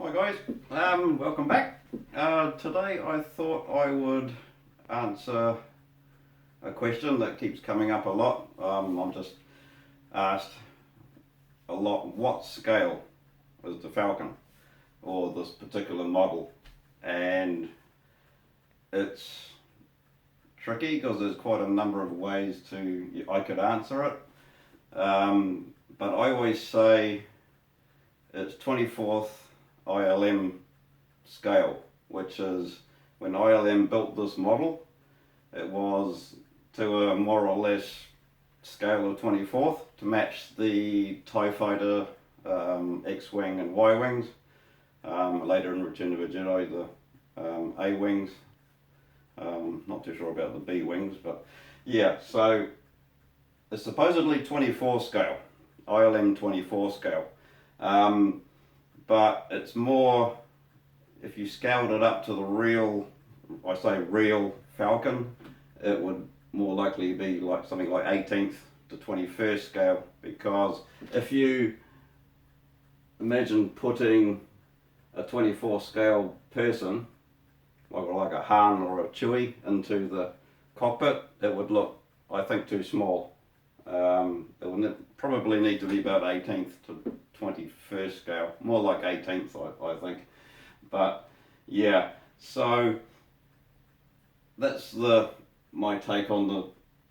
Hi guys, welcome back. Today I thought I would answer a question that keeps coming up a lot. I'm just asked a lot, what scale is the Falcon or this particular model? And it's tricky because there's quite a number of ways I could answer it. But I always say it's 24th ILM scale, which is when ILM built this model, it was to a more or less scale of 24th to match the TIE Fighter X-Wing and Y-Wings. Later in Return of the Jedi, the A-Wings. Not too sure about the B-Wings, but yeah, so it's supposedly 24 scale, ILM 24 scale. But it's more, if you scaled it up to the real, I say real Falcon, it would more likely be like something like 18th to 21st scale, because if you imagine putting a 24 scale person, like a Han or a Chewie, into the cockpit, it would look, I think, too small. It would probably need to be about 18th to 21st scale, more like 18th, I think. But yeah, so that's my take on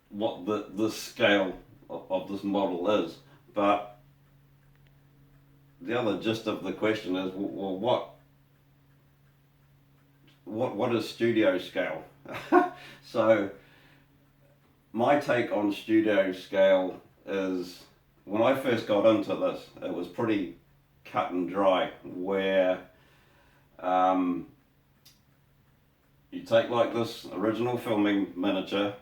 what the scale of this model is. But the other gist of the question is, well, what is studio scale? So my take on studio scale is, when I first got into this, it was pretty cut and dry, where you take like this original filming miniature,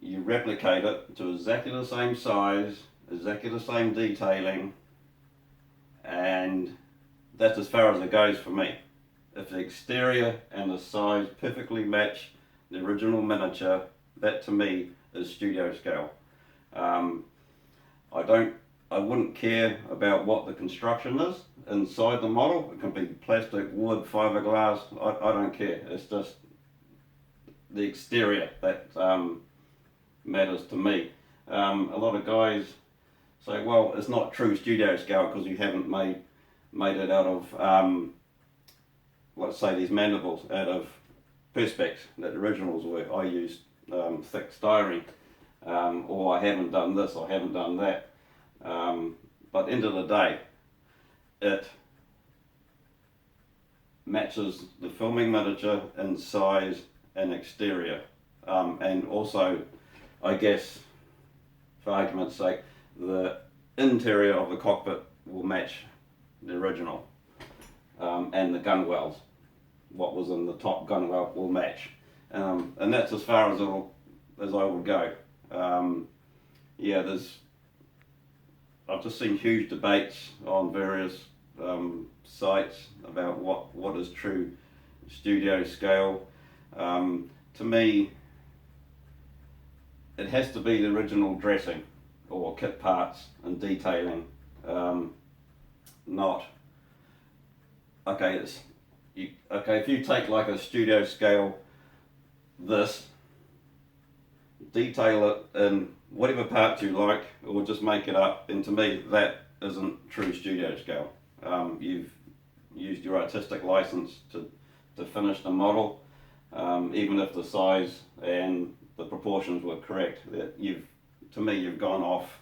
you replicate it to exactly the same size, exactly the same detailing, and that's as far as it goes for me. If the exterior and the size perfectly match the original miniature, that to me is studio scale. I wouldn't care about what the construction is inside the model. It can be plastic, wood, fiberglass. I don't care. It's just the exterior that matters to me. A lot of guys say, well, it's not true studio scale because you haven't made it out of, let's say, these mandibles out of perspex that the originals were. I used thick styrene, or I haven't done this, I haven't done that. But end of the day, it matches the filming miniature in size and exterior, and also, I guess, for argument's sake, the interior of the cockpit will match the original, and the gunwales, what was in the top gunwale will match, and that's as far as I will go. Yeah, I've just seen huge debates on various sites about what is true studio scale. To me, it has to be the original dressing or kit parts and detailing, not okay. If you take like a studio scale, detail it in whatever parts you like, or just make it up, and to me that isn't true studio scale. You've used your artistic license to finish the model, even if the size and the proportions were correct. To me, you've gone off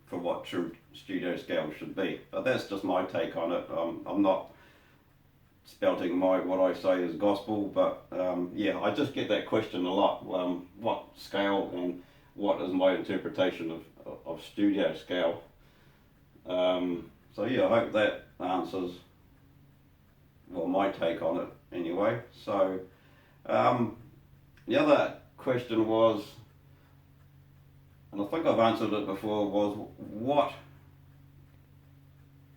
for what true studio scale should be. But that's just my take on it. I'm not spouting what I say is gospel, but yeah, I just get that question a lot. What scale and what is my interpretation of studio scale? So yeah, I hope that answers my take on it anyway. So the other question was, and I think I've answered it before, was what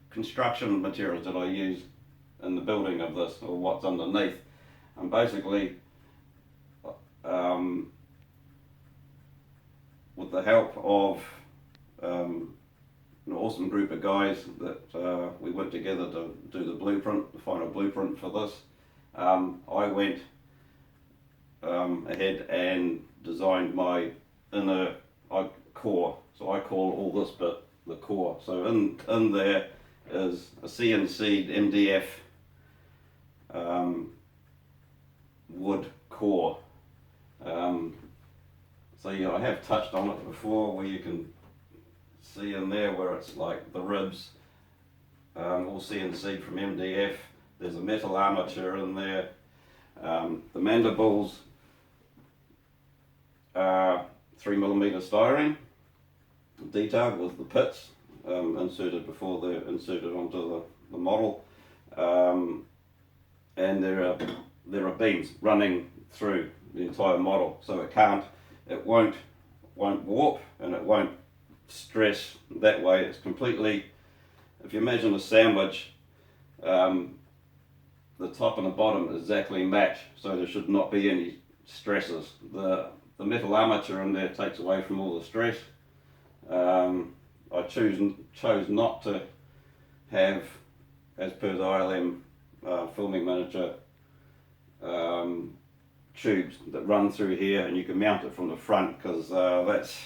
construction materials did I use in the building of this, or what's underneath? And basically, with the help of an awesome group of guys that we went together to do the blueprint, the final blueprint for this. I went ahead and designed my inner core. So I call all this bit the core. So in there is a CNC MDF wood core. So yeah, I have touched on it before, where you can see in there where it's like the ribs, all CNC from MDF. There's a metal armature in there. The mandibles are 3mm styrene, detailed with the pits inserted before they're inserted onto the model. And there are beams running through the entire model, so it won't warp and it won't stress that way. It's completely, if you imagine a sandwich, the top and the bottom exactly match, so there should not be any stresses. The metal armature in there takes away from all the stress. I chose not to have, as per the ILM filming manager, tubes that run through here and you can mount it from the front, because that's,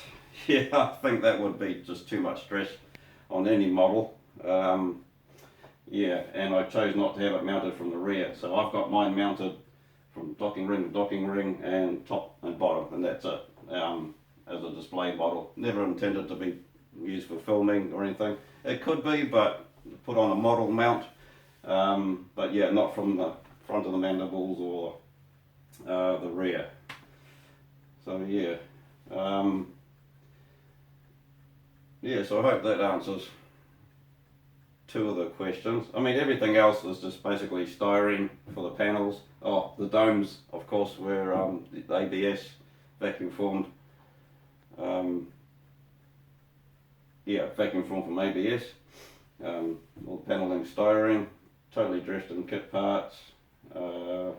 yeah, I think that would be just too much stress on any model. Yeah, and I chose not to have it mounted from the rear, so I've got mine mounted from docking ring to docking ring and top and bottom, and that's it, as a display model. Never intended to be used for filming or anything. It could be, but put on a model mount, but yeah, not from the front of the mandibles or the rear. So yeah, yeah, so I hope that answers two of the questions. I mean, everything else is just basically styrene for the panels. Oh, the domes, of course, were the ABS vacuum formed. Yeah, vacuum formed from ABS. All the paneling styrene, totally dressed in kit parts. Yeah,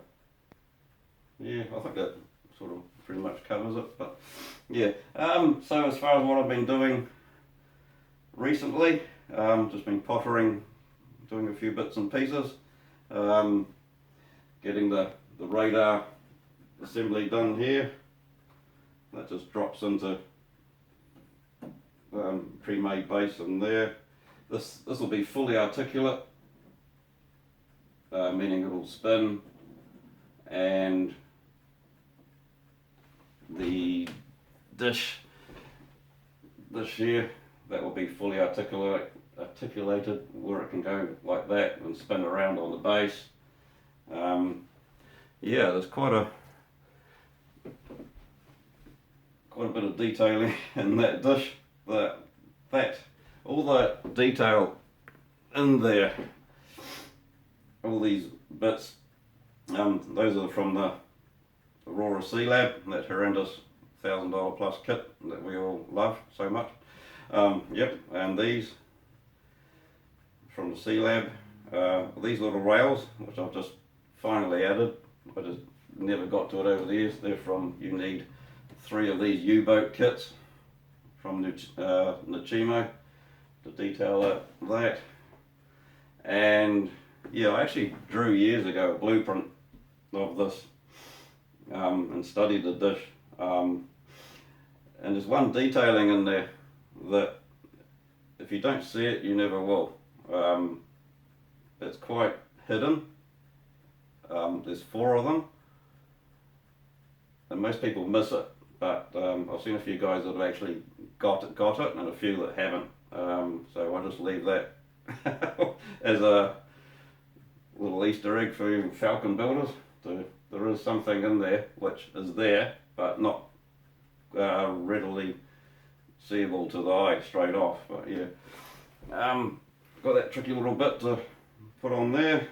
I think that sort of pretty much covers it. But yeah, so as far as what I've been doing recently, just been pottering, doing a few bits and pieces, getting the radar assembly done here. That just drops into pre-made base in there. This will be fully articulate, meaning it'll spin, and the dish here, that will be fully articulated, where it can go like that and spin around on the base. Yeah, there's quite a bit of detailing in that dish. All that detail in there, all these bits, those are from the Aurora C-Lab, that horrendous $1,000 plus kit that we all love so much. Yep, and these from the C-Lab, these little rails, which I've just finally added. I just never got to it over the years. They're from, you need 3 of these U-boat kits from Nichimo to detail that. And yeah, I actually drew years ago a blueprint of this and studied the dish. And there's one detailing in there that if you don't see it, you never will. It's quite hidden. There's 4 of them, and most people miss it, but I've seen a few guys that have actually got it and a few that haven't. So I'll just leave that as a little Easter egg for you Falcon builders. So there is something in there which is there, but not readily seeable to the eye straight off. But yeah, got that tricky little bit to put on there.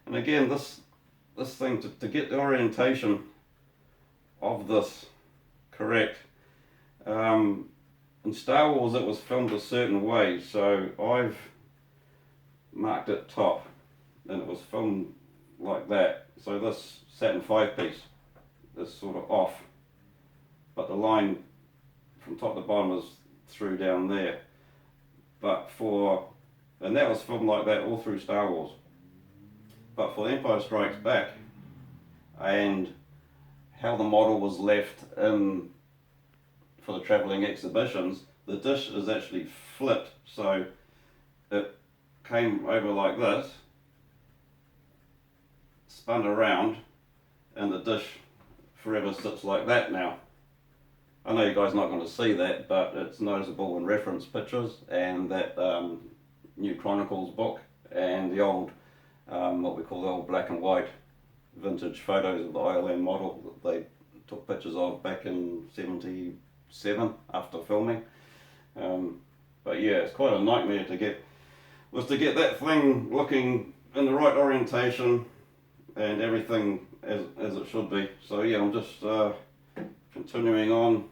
And again, this thing, to get the orientation of this correct, in Star Wars it was filmed a certain way, so I've marked it top and it was filmed like that. So this Saturn 5-piece is sort of off, but the line from top to bottom is through down there. and that was filmed like that all through Star Wars. But for Empire Strikes Back, and how the model was left in for the travelling exhibitions, the dish is actually flipped, so it came over like this, spun around, and the dish forever sits like that now. I know you guys are not going to see that, but it's noticeable in reference pictures and that New Chronicles book and the old, what we call the old black and white vintage photos of the ILM model that they took pictures of back in '77 after filming. But yeah, it's quite a nightmare to get that thing looking in the right orientation and everything as it should be. So yeah, I'm just continuing on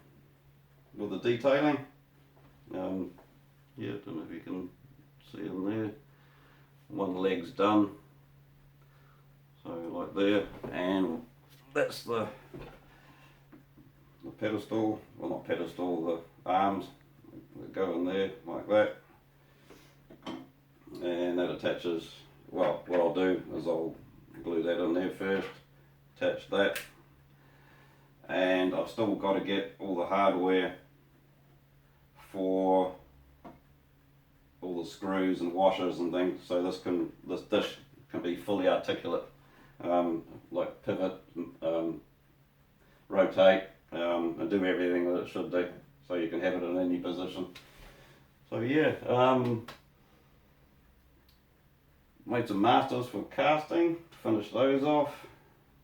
with the detailing. Yeah, don't know if you can see in there. One leg's done, so like there, and that's the pedestal, well not pedestal, the arms that go in there like that, and that attaches, well what I'll do is I'll glue that in there first, attach that, and I've still got to get all the hardware for all the screws and washers and things, so this dish can be fully articulate, like pivot, rotate, and do everything that it should do, so you can have it in any position. So yeah, made some masters for casting, finished those off,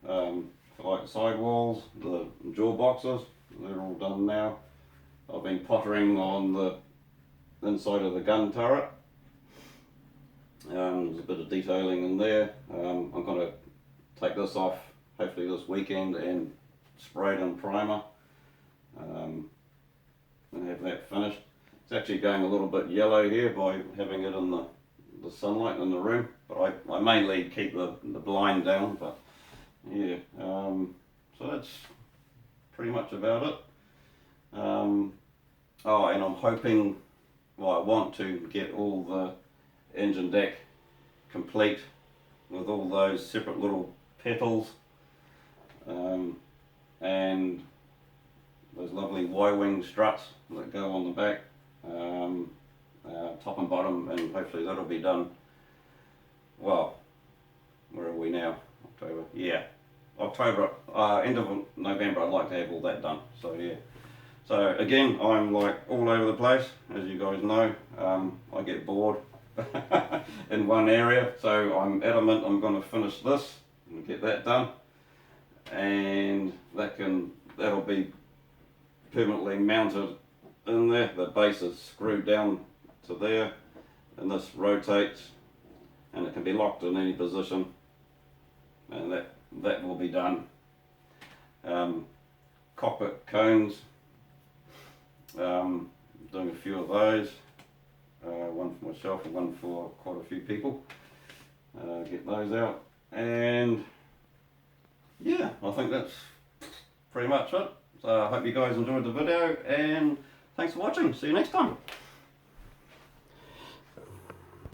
for like the sidewalls, the jaw boxes, they're all done now. I've been pottering on the inside of the gun turret. There's a bit of detailing in there. I'm going to take this off hopefully this weekend and spray it in primer, and have that finished. It's actually going a little bit yellow here by having it in the sunlight in the room, but I mainly keep the blind down, but yeah, so that's pretty much about it. Oh, and I'm hoping, well, I want to get all the engine deck complete with all those separate little petals, and those lovely Y-wing struts that go on the back, top and bottom, and hopefully that'll be done, well, where are we now? October, yeah, October, end of November I'd like to have all that done, so yeah. So again, I'm like all over the place, as you guys know. I get bored in one area, so I'm adamant I'm going to finish this and get that done, and that'll be permanently mounted in there. The base is screwed down to there, and this rotates, and it can be locked in any position, and that will be done. Cockpit cones. Doing a few of those, one for myself and one for quite a few people. Get those out, and yeah, I think that's pretty much it. So I hope you guys enjoyed the video, and thanks for watching. See you next time.